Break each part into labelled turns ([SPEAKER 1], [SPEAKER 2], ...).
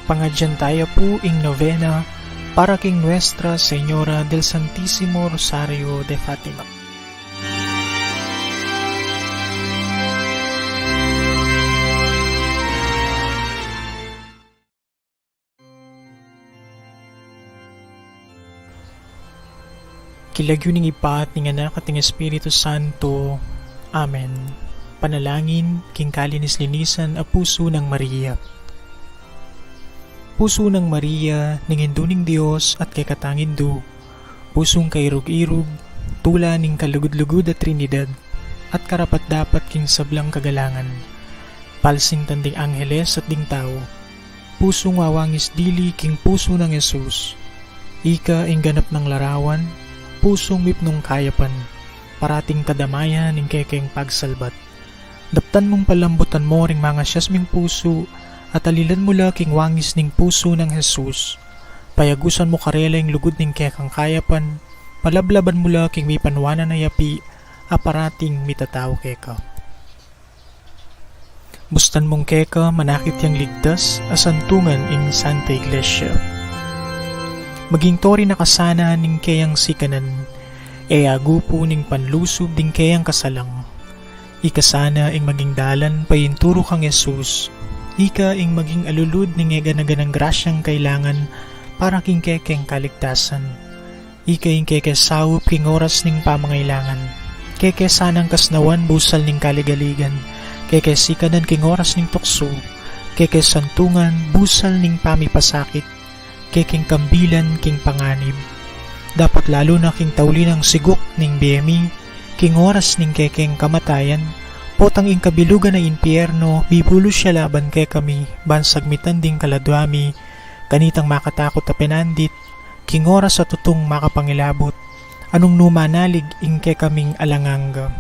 [SPEAKER 1] pangadyantaya po ing novena para king Nuestra Señora del Santísimo Rosario de Fatima. Kilagyo ning ipat ning anak at ning Espiritu Santo. Amen. Panalangin, king kalinis-linisan a puso ng Maria. Puso ng Maria, ning induning Dios at kay katangindu. Pusong kairug-irug, tula ning kalugod-lugod at Trinidad, at karapat dapat king sablang kagalangan. Palsing tanding angheles at ding tao. Pusong wawangis dili king puso ng Jesus. Ika ing ganap ng larawan, pusong mipnong kayapan, parating kadamayan ning kekeng pagsalbat. Daptan mong palambutan mo ring mga siyasming puso, at alilan mo king wangis ning puso ng Jesus. Payagusan mo karela ing lugod ning kekang kayapan, palablaban mo king may panwanan na yapi, aparating mitataw keka. Bustan mong keka manakit yang ligtas, asantungan ing Santa Iglesia. Maging tori na kasana ning kayang sikanan, e agupo ning panlusob ding kayang kasalang. Ikasana ing maging dalan payinturo kang Jesus, ika ing maging alulud ning eganaganang grasyang kailangan para king kekeng kaligtasan. Ika ing kekesawop king oras ning pamangailangan, kekesanang kasnawan busal ning kaligaligan, kekesikanan king oras ning tukso, kekesantungan busal ning pamipasakit, keking kambilan king panganib. Dapat lalo na king tauli ng sigok ning BMI, king oras ning kekeng kamatayan, potang ing kabilugan na impyerno, bibulo siya laban kay kami, bansagmitan ding kaladwami, kanitang makatakot na pinandit, king oras sa tutong makapangilabot, anong numanalig ing kay kaming alanganga.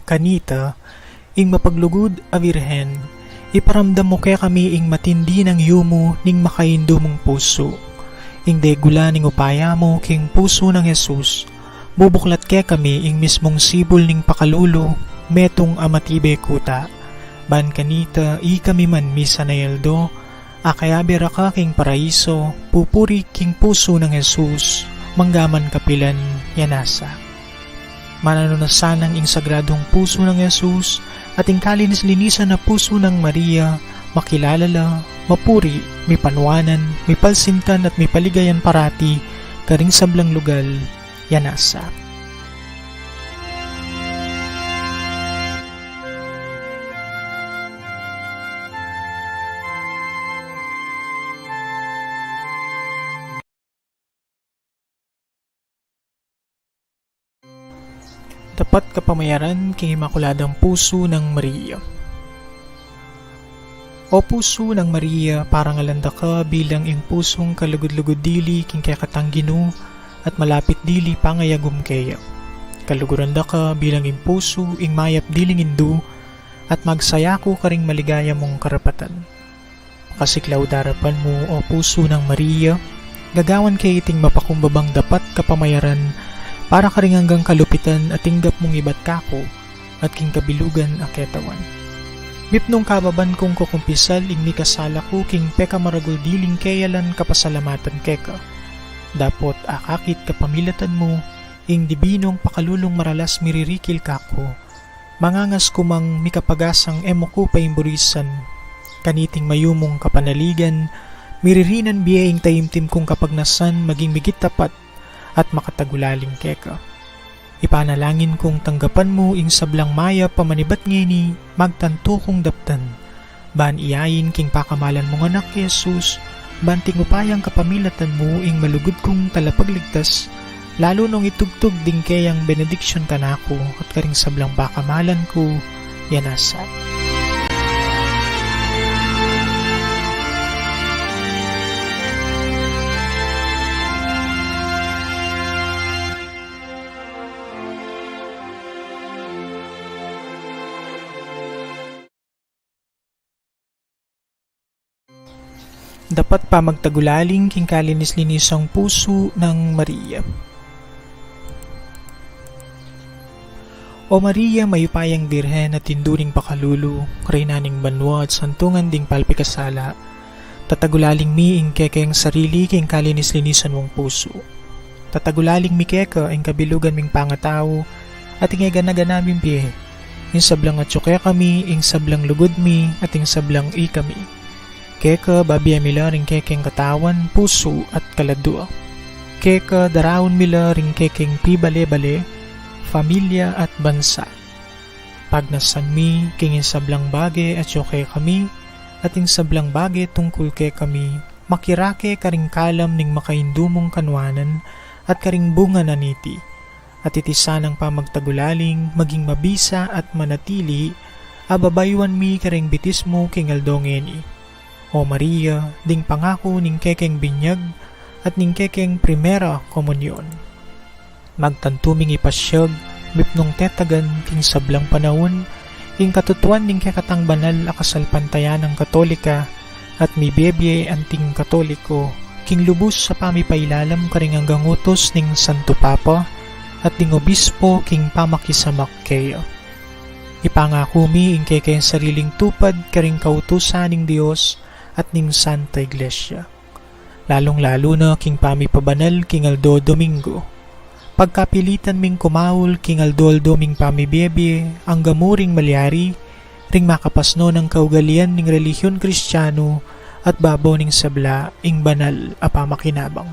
[SPEAKER 1] Kanita, ing mapaglugod a virhen, iparamdam mo kaya kami ing matindi ng yumo ning makaindo mong puso. Ing degula ning upaya mo king puso ng Jesus. Bubuklat kaya kami ing mismong sibol ning pakalulo, metong amatibe kuta. Ban kanita i kami man misa na yeldo, akayabira ka king paraiso, pupuri king puso ng Jesus, manggaman kapilan yanasa. Mananunasanang ing sagradong puso ng Jesus, at ing kalinis-linisan na puso ng Maria, makilalala, mapuri, may panwanan, may palsintan at may paligayan parati, karing sablang lugal, yanasa. Dapat kapamayaran king Imakuladang Puso ng Maria. O puso ng Maria, parang alanda ka bilang ing pusong kalugod-lugod dili king kaya katanggino at malapit dili pangayagum kaya. Kaluguranda ka bilang ing puso ing mayap diling indu at magsayako ka ring maligaya mong karapatan. Makasiklau darapan mo o puso ng Maria, gagawan kay iting mapakumbabang dapat kapamayaran para ka ring hanggang kalupitan at tinggap mong ibat kako at king kabilugan aketawan. Mipnong kababan kong kukumpisal ing mikasala ko king peka maragol diling kayalan kapasalamatan keka. Dapot akakit kapamilatan mo, ing dibinong pakalulong maralas miririkil kako. Mangangas kumang mikapagasang emo ko paimburisan, kaniting mayumong kapanaligan, miririnan biyaing taimtim kong kapagnasan maging migit tapat at makatagulaling keka. Ipanalangin kong tanggapan mo ing sablang maya pamanibat ngeni, magtanto kong daptan. Ban iyayin king pakamalan mong anak Jesus, banting upayang kapamilatan mo ing malugod kong talapagligtas, lalo nung itugtog ding kayang benediksyon kanako at karing sablang pakamalan ko, yanasa. Dapat pa magtagulaling king kalinis-linisang puso ng Maria. O Maria, mayupayang birhen at tinduring pakalulu, karinaning banwa at santungan ding palpikasala, tatagulaling mi ing keke ang sarili king kalinis-linisan mong puso. Tatagulaling mi keka ing kabilugan ming pangatao, at ing ganaganaming biye, ing sablang at syuke kami, ing sablang lugod mi, at ing sablang i kami. Keka babiya mila ring kekeng katawan, puso at kaladua. Keka darawon mila ring kekeng pibale-bale, pamilya at bansa. Pagnasan mi, king sablang bagay at syuke kami, at ing sablang bagay tungkol ke kami, makirake karing kalam ning makaindumong kanwanan at karing bunga naniti, at itisa ng pamagtagulaling, maging mabisa at manatili, ababaywan mi karing bitis mo king aldongeni. O Maria, ding pangako ning kekeng binyag, at ning kekeng primera komunyon. Magtantuming ipasyag, mipnong tetagan king sablang panahon, ing katutuan ning kekatang banal akasalpantayan ng Katolika, at mi bebye anting Katoliko, king lubos sa pamipailalam karing hanggang utos ning Santo Papa, at ding obispo king pamakisamak kayo. Ipangako mi ing kekeng sariling tupad karing kautusan ning Dios, at ning Santa Iglesia. Lalong-lalo na king pamipabanal king Aldo Domingo. Pagkapilitan ming kumawul king Aldoldo ming pamibiyebye, ang gamuring malyari, ring makapasno ng kaugalian ning relihiyon Kristiyano, at babaw ning sabla ing banal a pamakinabang.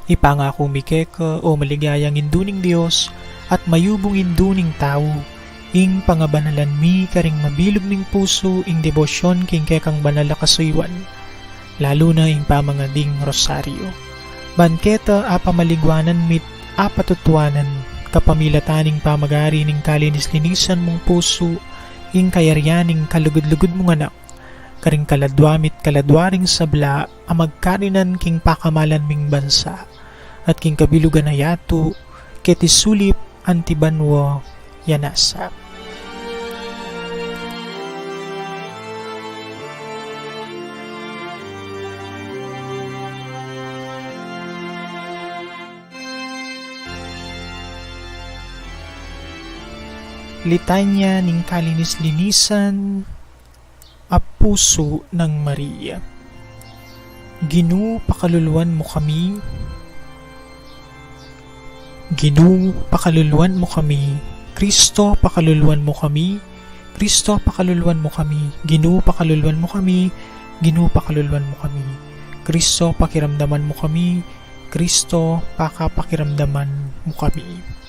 [SPEAKER 1] Ipangako mi keka o maligayang induning Dios, at mayubong induning tao, ing pangabanalan mi karing mabilog ning puso ing debosyon king kekang banal a kasuywan, lalo na ing pamangading rosaryo. Banketa a pamaligwanan mit a patutuanan, kapamilataning pamagari ning kalinis-linisan mong puso, ing kayaryaning kalugod-lugod mong anak, karing kaladwamit kaladwaring sabla, a magkarinan king pakamalan ming bansa, at king kabilugan na yato, ketisulip antibanwa yanasa. Litanya ning kalinis-linisan a puso ng Maria. Ginoo, pakaluluwan mo kami. Ginoo, pakaluluwan mo kami. Kristo, pakaluluwan mo kami. Kristo, pakaluluwan mo kami. Ginoo, pakaluluwan mo kami. Ginoo, pakaluluwan mo kami. Kristo, pakiramdaman mo kami. Kristo, pakiramdaman mo kami.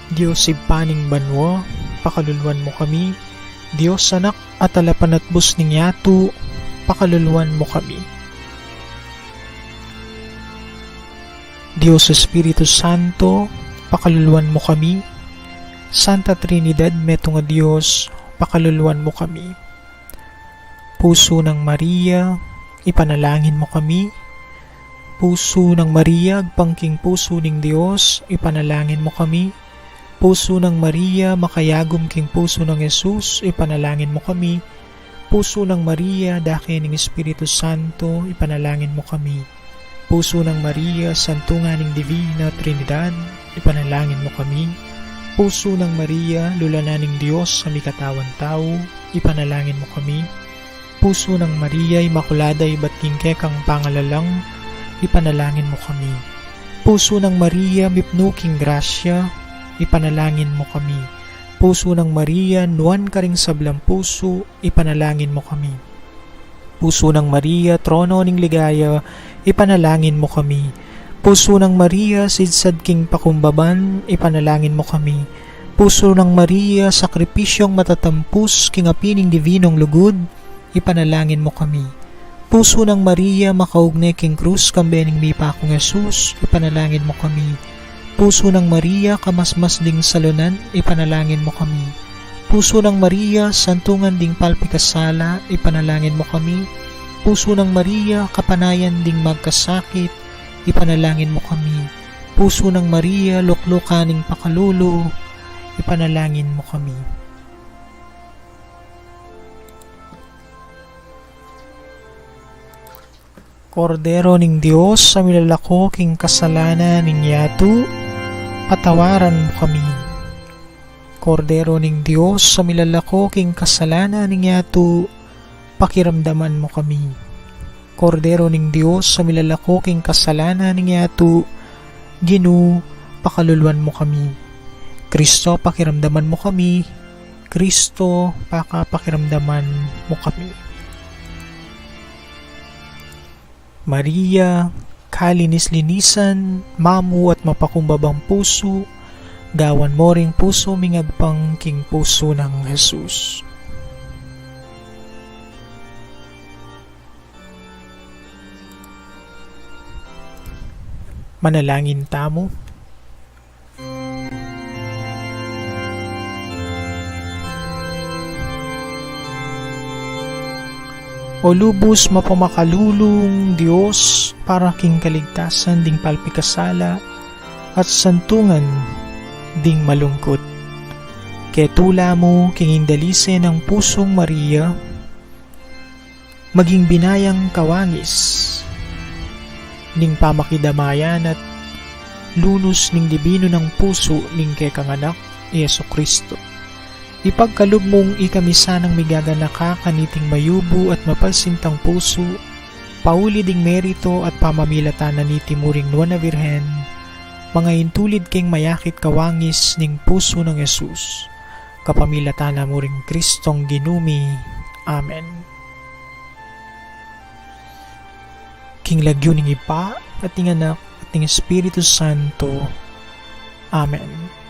[SPEAKER 1] Diyos ibpaning banwa, pakaluluwan mo kami. Diyos anak at alapan at bus ning yato, pakaluluwan mo kami. Diyos Espiritu Santo, pakaluluwan mo kami. Santa Trinidad, metong Diyos, pakaluluwan mo kami. Puso ng Maria, ipanalangin mo kami. Puso ng Maria, agpangking puso ning Diyos, ipanalangin mo kami. Puso ng Maria, makayagom king puso ng Jesus, ipanalangin mo kami. Puso ng Maria, dake ng Espiritu Santo, ipanalangin mo kami. Puso ng Maria, santungan ng Divina Trinidad, ipanalangin mo kami. Puso ng Maria, lulanan ng Diyos sa mikatawan tao, ipanalangin mo kami. Puso ng Maria, imakulada iba't kingkekang pangalalang, ipanalangin mo kami. Puso ng Maria, mipnuking grasya, ipanalangin mo kami. Puso ng Maria, nuwan karing sablang puso, ipanalangin mo kami. Puso ng Maria, trono ning ligaya, ipanalangin mo kami. Puso ng Maria, sidsad king pakumbaban, ipanalangin mo kami. Puso ng Maria, sakripisyong matatampus, king apining divinong lugod, ipanalangin mo kami. Puso ng Maria, makaugnay king krus, kambening mipa akong Jesus, ipanalangin mo kami. Puso ng Maria, kamasmas ding salunan, ipanalangin mo kami. Puso ng Maria, santungan ding palpikasala, ipanalangin mo kami. Puso ng Maria, kapanayan ding magkasakit, ipanalangin mo kami. Puso ng Maria, luklukaning pakalulo, ipanalangin mo kami. Kordero ning Dios sa milalako king kasalanan ning yato, patawaran mo kami. Kordero ning Dios sa milalako king kasalanan ning yato, pakiramdaman mo kami. Kordero ning Dios sa milalako king kasalanan ning yato, Ginoo, pakaluluan mo kami. Kristo, pakiramdaman mo kami. Kristo, pakiramdaman mo kami. Maria, kalinis-linisan, mamu at mapakumbabang puso, gawan mo ring puso mingagpang king puso ng Jesus. Manalangin tamo. O lubos mapamakalulong Diyos, para king kaligtasan ding palpikasala at santungan ding malungkot. Ketula mo king indalise ng pusong Maria, maging binayang kawangis ning pamakidamayan at lunos ning libino ng puso ning kay kanganak Yesu Kristo. Ipagkalub mong ikamisa ng migaganaka kaniting mayubo at mapalsintang puso, pauli ding merito at pamamilatanan ni Timuring Nuana Birhen, mga intulid king mayakit kawangis ning puso ng Jesus, kapamilatana mo ring Kristong ginumi. Amen. King lagyo ning Ipa at ning Anak at ning Espiritu Santo. Amen.